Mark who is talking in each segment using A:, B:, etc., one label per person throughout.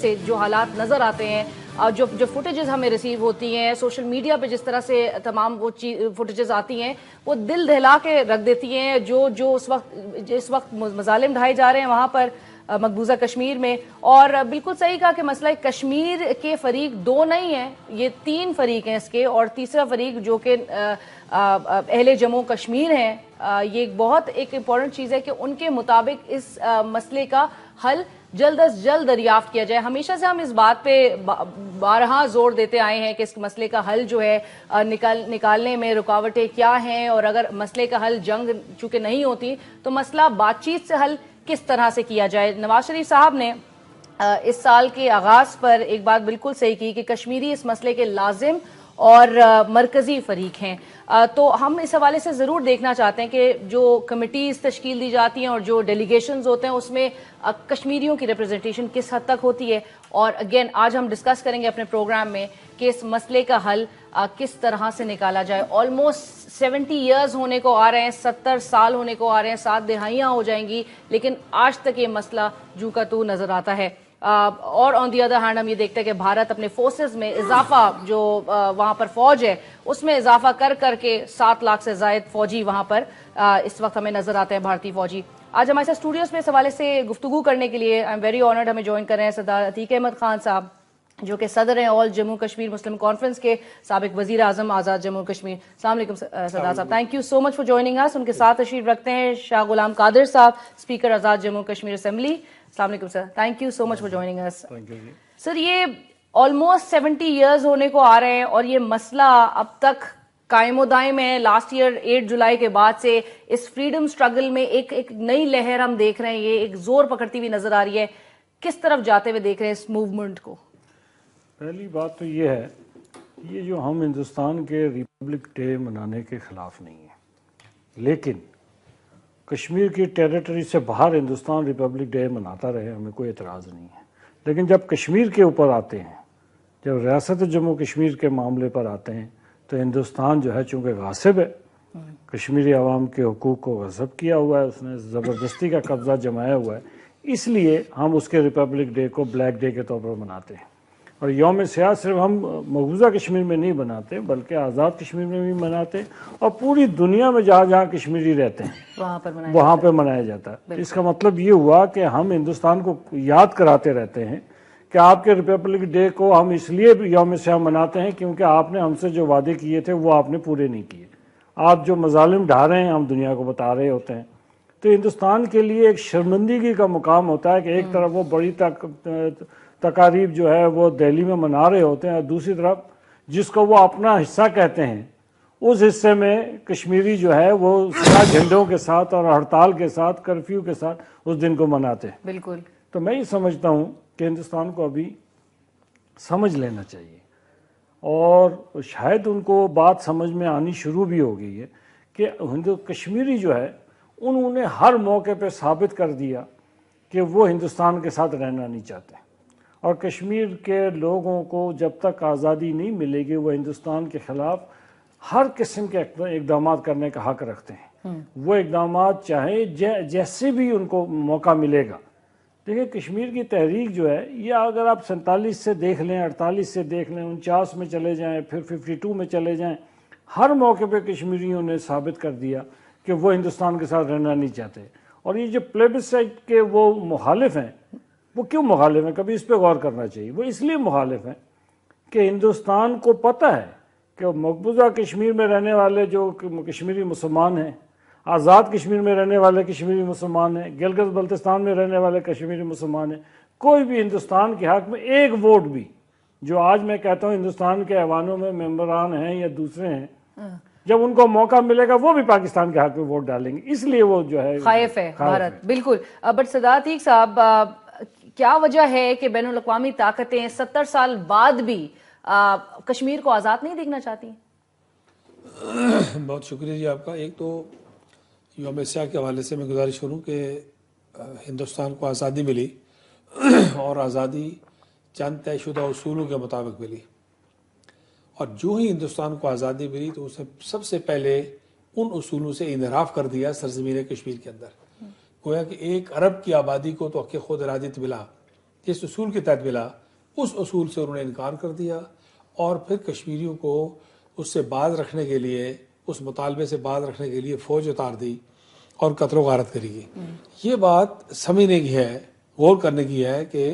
A: سے جو حالات نظر آتے ہیں، جو فوٹیجز ہمیں ریسیو ہوتی ہیں سوشل میڈیا پہ، جس طرح سے تمام وہ فوٹیجز آتی ہیں، وہ دل دہلا کے رکھ دیتی ہیں. جو اس وقت مظالم ڈھائے جا رہے ہیں وہاں پر مقبوضہ کشمیر میں. اور بالکل صحیح کہا کہ مسئلہ کشمیر کے فریق دو نہیں ہیں، یہ 3 فریق ہیں اس کے، اور تیسرا فریق جو کہ اہل جموں کشمیر ہیں. یہ بہت ایک امپورٹنٹ چیز ہے کہ ان کے مطابق اس مسئلے کا حل جلد از جلد دریافت کیا جائے. ہمیشہ سے ہم اس بات پہ بارہا زور دیتے آئے ہیں کہ اس مسئلے کا حل جو ہے نکالنے میں رکاوٹیں کیا ہیں، اور اگر مسئلے کا حل جنگ چونکہ نہیں ہوتی تو مسئلہ بات چیت سے حل کس طرح سے کیا جائے. نواز شریف صاحب نے اس سال کے آغاز پر ایک بات بالکل صحیح کی کہ کشمیری اس مسئلے کے لازم اور مرکزی فریق ہیں. تو ہم اس حوالے سے ضرور دیکھنا چاہتے ہیں کہ جو کمیٹیز تشکیل دی جاتی ہیں اور جو ڈیلیگیشنز ہوتے ہیں اس میں کشمیریوں کی ریپرزنٹیشن کس حد تک ہوتی ہے. اور اگین آج ہم ڈسکس کریں گے اپنے پروگرام میں کہ اس مسئلے کا حل کس طرح سے نکالا جائے. آلموسٹ 70 ایئرز ہونے کو آ رہے ہیں، 70 سال ہونے کو آ رہے ہیں، 7 دہائیاں ہو جائیں گی، لیکن آج تک یہ مسئلہ جو کا تو نظر آتا ہے. اور آن دی ادر ہینڈ ہم یہ دیکھتے ہیں کہ بھارت اپنے فورسز میں اضافہ، جو وہاں پر فوج ہے اس میں اضافہ کر کے 7 لاکھ سے زائد فوجی وہاں پر اس وقت ہمیں نظر آتے ہیں، بھارتی فوجی. آج ہمارے ساتھ اسٹوڈیوز میں اس حوالے سے گفتگو کرنے کے لیے آئی ایم ویری آنرڈ ہمیں جوائن کر رہے ہیں سردار عتیق احمد خان صاحب، جو کہ صدر ہیں آل جموں کشمیر مسلم کانفرنس کے، سابق وزیر اعظم آزاد جموں کشمیر. السلام علیکم سردار صاحب، thank you so much for joining us. ان کے ساتھ تشریف رکھتے ہیں شاہ غلام قادر صاحب، اسپیکر آزاد جموں کشمیر اسمبلی. السلام علیکم sir, thank you so much for joining us. Sir, یہ آلموسٹ 70 ایئرز ہونے کو آ رہے ہیں اور یہ مسئلہ اب تک قائم و دائم ہے. لاسٹ ایئر 8 جولائی کے بعد سے اس فریڈم سٹرگل میں ایک نئی لہر ہم دیکھ رہے ہیں، یہ ایک زور پکڑتی ہوئی نظر آ رہی ہے. کس طرف جاتے ہوئے دیکھ رہے ہیں اس موومنٹ کو؟
B: پہلی بات تو یہ ہے، یہ جو ہم ہندوستان کے ریپبلک ڈے منانے کے خلاف نہیں ہیں، لیکن کشمیر کی ٹیریٹری سے باہر ہندوستان ریپبلک ڈے مناتا رہے، ہمیں کوئی اعتراض نہیں ہے. لیکن جب کشمیر کے اوپر آتے ہیں، جب ریاست جموں کشمیر کے معاملے پر آتے ہیں، تو ہندوستان جو ہے چونکہ غاصب ہے، کشمیری عوام کے حقوق کو غصب کیا ہوا ہے، اس نے زبردستی کا قبضہ جمایا ہوا ہے، اس لیے ہم اس کے ریپبلک ڈے کو بلیک ڈے کے طور پر مناتے ہیں. اور یوم سیاہ صرف ہم مقبوضہ کشمیر میں نہیں مناتے بلکہ آزاد کشمیر میں بھی مناتے ہیں، اور پوری دنیا میں جہاں جہاں کشمیری رہتے ہیں وہاں پہ منایا جاتا ہے. اس کا مطلب یہ ہوا کہ ہم ہندوستان کو یاد کراتے رہتے ہیں کہ آپ کے ریپبلک ڈے کو ہم اس لیے یوم سیاہ مناتے ہیں کیونکہ آپ نے ہم سے جو وعدے کیے تھے وہ آپ نے پورے نہیں کیے. آپ جو مظالم ڈھا رہے ہیں ہم دنیا کو بتا رہے ہوتے ہیں. تو ہندوستان کے لیے ایک شرمندگی کا مقام ہوتا ہے کہ ایک طرف وہ بڑی تقاریب جو ہے وہ دہلی میں منا رہے ہوتے ہیں، اور دوسری طرف جس کو وہ اپنا حصہ کہتے ہیں اس حصے میں کشمیری جو ہے وہ سیاہ جھنڈوں کے ساتھ اور ہڑتال کے ساتھ، کرفیو کے ساتھ اس دن کو مناتے ہیں.
A: بالکل.
B: تو میں یہ سمجھتا ہوں کہ ہندوستان کو ابھی سمجھ لینا چاہیے، اور شاید ان کو بات سمجھ میں آنی شروع بھی ہو گئی ہے کہ کشمیری جو ہے انہوں نے ہر موقع پہ ثابت کر دیا کہ وہ ہندوستان کے ساتھ رہنا نہیں چاہتے، اور کشمیر کے لوگوں کو جب تک آزادی نہیں ملے گی وہ ہندوستان کے خلاف ہر قسم کے اقدامات کرنے کا حق رکھتے ہیں. وہ اقدامات چاہے جیسے بھی ان کو موقع ملے گا. دیکھیں کشمیر کی تحریک جو ہے، یہ اگر آپ 47 سے دیکھ لیں، 48 سے دیکھ لیں، 49 میں چلے جائیں، پھر 52 میں چلے جائیں، ہر موقع پہ کشمیریوں نے ثابت کر دیا کہ وہ ہندوستان کے ساتھ رہنا نہیں چاہتے. اور یہ جو پلیبسائٹ کے وہ مخالف ہیں، وہ کیوں مخالف ہیں؟ کبھی اس پہ غور کرنا چاہیے. وہ اس لیے مخالف ہیں کہ ہندوستان کو پتہ ہے کہ مقبوضہ کشمیر میں رہنے والے جو کشمیری مسلمان ہیں، آزاد کشمیر میں رہنے والے کشمیری مسلمان ہیں، گلگت بلتستان میں رہنے والے کشمیری مسلمان ہیں، کوئی بھی ہندوستان کے حق میں ایک ووٹ بھی، جو آج میں کہتا ہوں ہندوستان کے ایوانوں میں ممبران ہیں یا دوسرے ہیں، جب ان کو موقع ملے گا وہ بھی پاکستان کے حق میں ووٹ ڈالیں گے. اس لیے وہ جو ہے
A: خائف ہے بھارت. بالکل. بٹ سردار عتیق صاحب، کیا وجہ ہے کہ بین الاقوامی طاقتیں 70 سال بعد بھی کشمیر کو آزاد نہیں دیکھنا چاہتی؟
C: بہت شکریہ جی آپ کا. ایک تو یوم سیاہ کے حوالے سے میں گزارش کروں کہ ہندوستان کو آزادی ملی اور آزادی چند طے شدہ اصولوں کے مطابق ملی، اور جو ہی ہندوستان کو آزادی ملی تو اسے سب سے پہلے ان اصولوں سے انحراف کر دیا سرزمین کشمیر کے اندر. گویا کہ 1 ارب کی آبادی کو تو حق خود ارادیت ملا، جس اصول کے تحت ملا اس اصول سے انہوں نے انکار کر دیا اور پھر کشمیریوں کو اس سے باز رکھنے کے لیے، اس مطالبے سے باز رکھنے کے لیے فوج اتار دی اور قتل و غارت کری گئی۔ یہ بات سمجھنے کی ہے، غور کرنے کی ہے کہ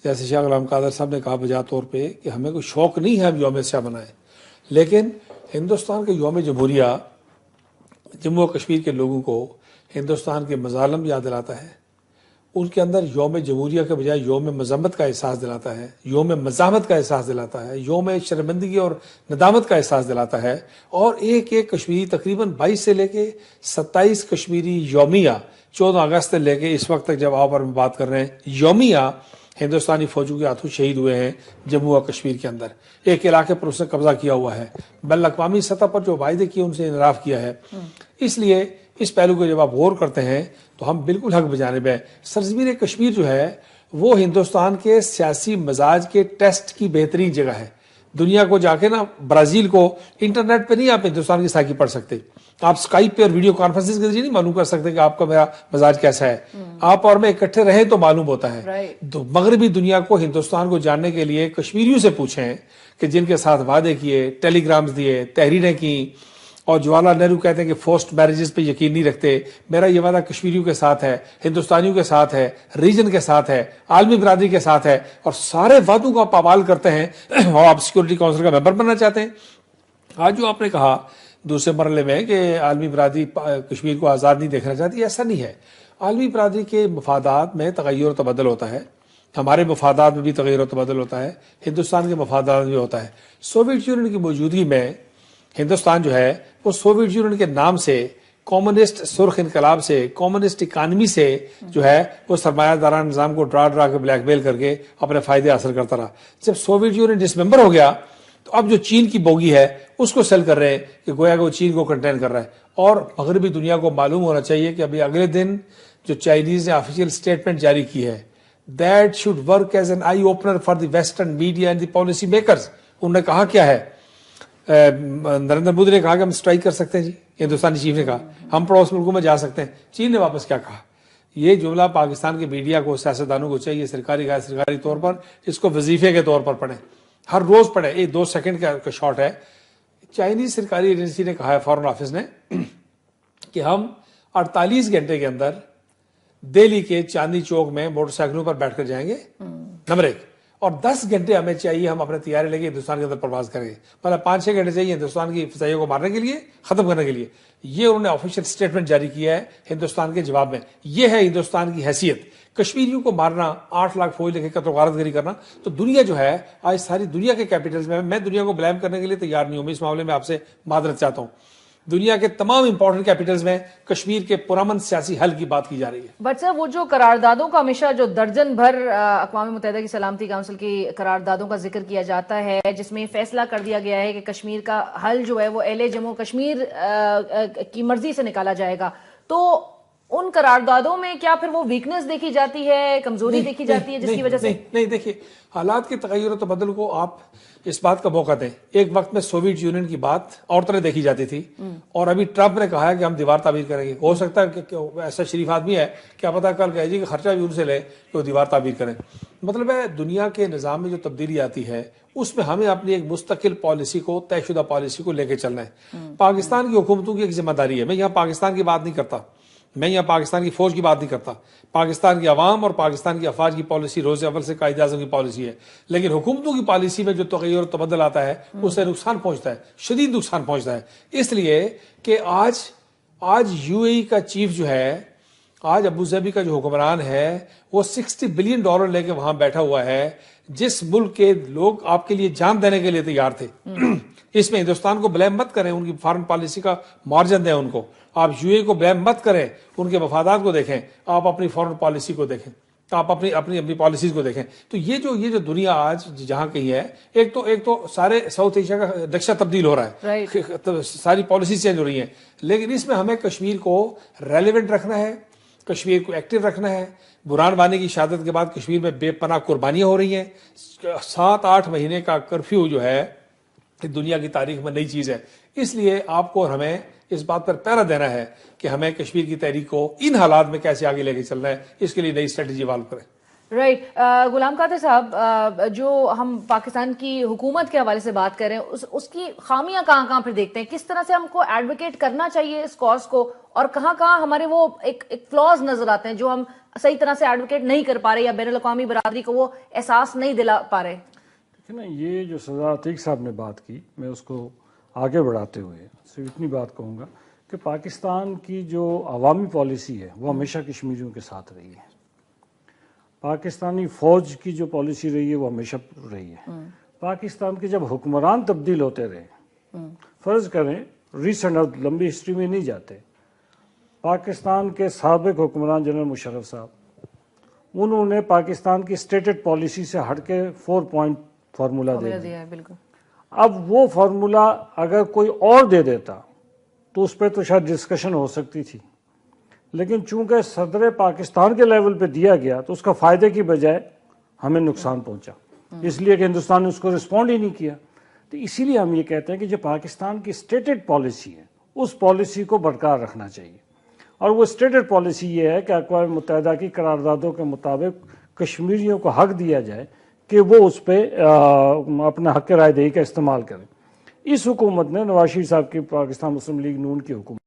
C: جیسے شاہ غلام قادر صاحب نے کہا بجا طور پہ کہ ہمیں کوئی شوق نہیں ہے ہم یوم سیاہ منائیں، لیکن ہندوستان کے یوم جمہوریہ جموں و کشمیر کے لوگوں کو ہندوستان کے مظالم یاد دلاتا ہے، ان کے اندر یوم جمہوریہ کے بجائے یوم مذمت کا احساس دلاتا ہے، یوم مزاحمت کا احساس دلاتا ہے، یوم شرمندگی اور ندامت کا احساس دلاتا ہے، اور ایک ایک کشمیری تقریباً 22 سے لے کے 27 کشمیری یومیہ 14 اگست سے لے کے اس وقت تک جب آپ اور میں بات کر رہے ہیں یومیہ ہندوستانی فوجوں کے ہاتھوں شہید ہوئے ہیں جموں و کشمیر کے اندر۔ ایک علاقے پر اس نے قبضہ کیا ہوا ہے، بین الاقوامی سطح پر جو وعدے کیے ان سے انحراف کیا ہے۔ اس لیے اس پہلو کو جب آپ غور کرتے ہیں تو ہم بالکل حق بجانب ہیں۔ سرزمین کشمیر جو ہے وہ ہندوستان کے سیاسی مزاج کے ٹیسٹ کی بہترین جگہ ہے۔ دنیا کو جا کے نا برازیل کو انٹرنیٹ پہ نہیں آپ ہندوستان کی ساکی پڑھ سکتے، آپ سکائپ پہ اور ویڈیو کانفرنسنگ کے ذریعے نہیں معلوم کر سکتے کہ آپ کا میرا مزاج کیسا ہے۔ آپ اور میں اکٹھے رہیں تو معلوم ہوتا ہے۔ تو مغربی دنیا کو ہندوستان کو جاننے کے لیے کشمیریوں سے پوچھیں کہ جن کے ساتھ وعدے کیے، ٹیلی گرامز دیے، تحریریں کی، اور جواہر لال نہرو کہتے ہیں کہ فورسڈ میرجز پہ یقین نہیں رکھتے۔ میرا یہ وعدہ کشمیریوں کے ساتھ ہے، ہندوستانیوں کے ساتھ ہے، ریجن کے ساتھ ہے، عالمی برادری کے ساتھ ہے، اور سارے وعدوں کو آپ پامال کرتے ہیں اور آپ سیکورٹی کونسل کا ممبر بننا چاہتے ہیں۔ آج جو آپ نے کہا دوسرے مرحلے میں کہ عالمی برادری کشمیر کو آزاد نہیں دیکھنا چاہتی، ایسا نہیں ہے۔ عالمی برادری کے مفادات میں تغیر و تبدل ہوتا ہے، ہمارے مفادات میں بھی تغیر و تبدل ہوتا ہے، ہندوستان کے مفادات میں بھی ہوتا ہے۔ سوویت یونین کی موجودگی میں ہندوستان جو ہے وہ سوویت یونین کے نام سے، کمیونسٹ سرخ انقلاب سے، کمیونسٹ اکانومی سے جو ہے وہ سرمایہ داران نظام کو ڈرا کے بلیک میل کر کے اپنے فائدے حاصل کرتا رہا۔ جب سوویت یونین ڈسممبر ہو گیا تو اب جو چین کی بوگی ہے اس کو سیل کر رہے ہیں کہ گویا کہ وہ چین کو کنٹین کر رہا ہے، اور مغربی دنیا کو معلوم ہونا چاہیے کہ ابھی اگلے دن جو چائنیز نے آفیشیل سٹیٹمنٹ جاری کی ہے that should work as an eye opener for the western media and the policy makers. انہوں نے کہا کیا ہے، نریندر مودی نے کہا کہ ہم اسٹرائک کر سکتے ہیں، جی ہندوستانی چیف نے کہا ہم پڑوس ملکوں میں جا سکتے ہیں۔ چین نے واپس کیا کہا؟ یہ جملہ پاکستان کے میڈیا کو، سیاستدانوں کو چاہیے سرکاری غیر سرکاری طور پر اس کو وظیفے کے طور پر پڑھیں، ہر روز پڑھیں۔ یہ 2 سیکنڈ کا شارٹ ہے۔ چائنیز سرکاری ایجنسی نے کہا ہے، فارن آفس نے، کہ ہم 48 گھنٹے کے اندر دہلی کے چاندنی چوک میں موٹر سائیکلوں پر بیٹھ کر جائیں گے، نمبر 1، اور 10 گھنٹے ہمیں چاہیے ہم اپنے طیارے لے کے ہندوستان کے اندر پرواز کریں گے، مطلب 5-6 گھنٹے چاہیے ہندوستان کی فضائیوں کو مارنے کے لیے، ختم کرنے کے لیے۔ یہ انہوں نے آفیشیل سٹیٹمنٹ جاری کیا ہے ہندوستان کے جواب میں۔ یہ ہے ہندوستان کی حیثیت۔ کشمیریوں کو مارنا، 8 لاکھ فوج لے کے قتل و غارت گری کرنا، تو دنیا جو ہے آج ساری دنیا کے کیپٹلز میں دنیا کو بلیم کرنے کے لیے تیار نہیں ہوں، میں اس معاملے میں آپ سے معذرت چاہتا ہوں۔ دنیا کے تمام امپورٹنٹ کیپٹلز میں کشمیر کے پرامن سیاسی حل کی بات کی جا رہی ہے۔
A: بٹ سر وہ جو قراردادوں کا ہمیشہ جو درجن بھر اقوام متحدہ کی سلامتی کونسل کی قراردادوں کا ذکر کیا جاتا ہے، جس میں فیصلہ کر دیا گیا ہے کہ کشمیر کا حل جو ہے وہ اہل جموں کشمیر کی مرضی سے نکالا جائے گا، تو ان قراردادوں میں کیا پھر وہ ویکنس دیکھی جاتی ہے، کمزوری دیکھی جاتی ہے جس کی وجہ سے؟
C: نہیں، دیکھیے حالات کے تغیر و تبدل کو آپ اس بات کا موقع دیں۔ ایک وقت میں سوویت یونین کی بات اور طرح دیکھی جاتی تھی، اور ابھی ٹرمپ نے کہا ہے کہ ہم دیوار تعمیر کریں گے۔ ہو سکتا ہے کہ ایسا شریف آدمی ہے، کیا پتا کل کہے جی کہ خرچہ بھی ان سے لے کہ وہ دیوار تعمیر کریں۔ مطلب ہے دنیا کے نظام میں جو تبدیلی آتی ہے اس میں ہمیں اپنی ایک مستقل پالیسی کو، طے شدہ پالیسی کو لے کے چلنا ہے۔ پاکستان کی حکومتوں کی ایک ذمہ داری ہے، میں یہاں پاکستان کی بات نہیں کرتا، میں یہاں پاکستان کی فوج کی بات نہیں کرتا، پاکستان کی عوام اور پاکستان کی افواج کی پالیسی روز اول سے قائد اعظم کی پالیسی ہے، لیکن حکومتوں کی پالیسی میں جو تغیر و تبدل آتا ہے اس سے نقصان پہنچتا ہے، شدید نقصان پہنچتا ہے۔ اس لیے کہ آج یو اے ای کا چیف جو ہے، آج ابو ظبی کا جو حکمران ہے، وہ $60 بلین لے کے وہاں بیٹھا ہوا ہے، جس ملک کے لوگ آپ کے لیے جان دینے کے لیے تیار تھے۔ اس میں ہندوستان کو بلیم مت کریں، ان کی فارن پالیسی کا مارجن دیں ان کو، آپ یو اے کو بلیم مت کریں، ان کے مفادات کو دیکھیں، آپ اپنی فارن پالیسی کو دیکھیں، آپ اپنی پالیسیز کو دیکھیں۔ تو یہ جو دنیا آج جہاں کہیں ہے، ایک تو سارے ساؤتھ ایشیا کا نقشہ تبدیل ہو رہا ہے، ساری پالیسیز چینج ہو رہی ہیں، لیکن اس میں ہمیں کشمیر کو ریلیونٹ رکھنا ہے، کشمیر کو ایکٹیو رکھنا ہے۔ برہان وانی کی شہادت کے بعد کشمیر میں بے پناہ قربانیاں ہو رہی ہیں، 7-8 مہینے کا کرفیو جو ہے دنیا کی تاریخ میں نئی چیز ہے۔ اس لیے آپ کو اور ہمیں اس بات پر پہرا دینا ہے کہ ہمیں کشمیر کی تحریک کو ان حالات میں کیسے آگے لے کے چلنا ہے، اس کے لیے نئی اسٹریٹجی ایوالو کریں۔
A: رائٹ. غلام قادر صاحب، جو ہم پاکستان کی حکومت کے حوالے سے بات کر رہے ہیں، اس کی خامیاں کہاں کہاں پھر دیکھتے ہیں؟ کس طرح سے ہم کو ایڈوکیٹ کرنا چاہیے اس کاز کو، اور کہاں کہاں ہمارے وہ ایک فلاز نظر آتے ہیں جو ہم صحیح طرح سے ایڈوکیٹ نہیں کر پا رہے، یا بین الاقوامی برادری کو وہ احساس نہیں دلا پا رہے؟
B: نا یہ جو سزا عتیق صاحب نے بات کی، میں اس کو آگے بڑھاتے ہوئے صرف اتنی بات کہوں گا کہ پاکستان کی جو عوامی پالیسی ہے وہ ہمیشہ کشمیریوں کے ساتھ رہی ہے. پاکستانی فوج کی جو پالیسی رہی ہے وہ ہمیشہ رہی ہے. پاکستان کے جب حکمران تبدیل ہوتے رہے، فرض کریں ریسنٹ اور لمبی ہسٹری میں نہیں جاتے، پاکستان کے سابق حکمران جنرل مشرف صاحب، انہوں نے پاکستان کی اسٹیٹڈ پالیسی سے ہٹ کے 4 پوائنٹ فارمولا دے دیا.
A: بالکل.
B: اب وہ فارمولا اگر کوئی اور دے دیتا تو اس پہ تو شاید ڈسکشن ہو سکتی تھی، لیکن چونکہ صدر پاکستان کے لیول پہ دیا گیا تو اس کا فائدے کی بجائے ہمیں نقصان پہنچا، اس لیے کہ ہندوستان نے اس کو رسپونڈ ہی نہیں کیا. تو اسی لیے ہم یہ کہتے ہیں کہ جو پاکستان کی اسٹیٹڈ پالیسی ہے اس پالیسی کو برقرار رکھنا چاہیے، اور وہ اسٹیٹڈ پالیسی یہ ہے کہ اقوام متحدہ کی قراردادوں کے مطابق کشمیریوں کو حق دیا جائے کہ وہ اس پہ اپنا حق رائے دہی کا استعمال کریں. اس حکومت نے، نواز شریف صاحب کی پاکستان مسلم لیگ نون کی حکومت